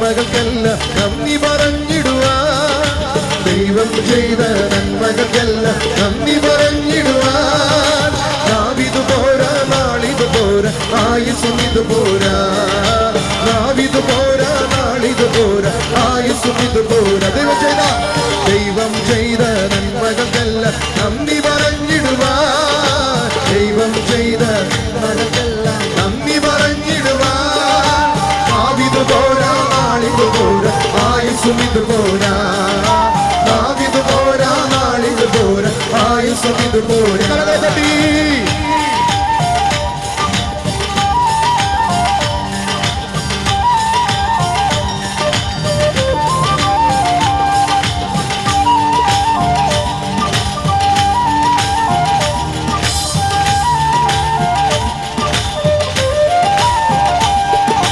നന്മകൾക്കെല്ലാം നന്ദി പറഞ്ഞിടുവാൻ, ദൈവം ചെയ്ത നന്മകൾക്കെല്ലാം നന്ദി പറഞ്ഞിടുവാൻ. നാവിതു പോരാ, നാളിതു പോരാ, ആയുസ്സും ഇത് പോരാ. നാവിതു പോരാ, നാളിതു പോരാ, ആയുസ്സും ഇത് പോരാ. ദൈവം ചെയ്ത നന്മകൾക്കെല്ലാം നന്ദി പറഞ്ഞിടുവാൻ, ദൈവം ചെയ്ത നന്മകൾക്കെല്ലാം നന്ദി പറഞ്ഞിടുവാൻ. നാവിതു പോരാ, നാളിതു പോരാ, ആയുസ്സും ഇത് പോരാ.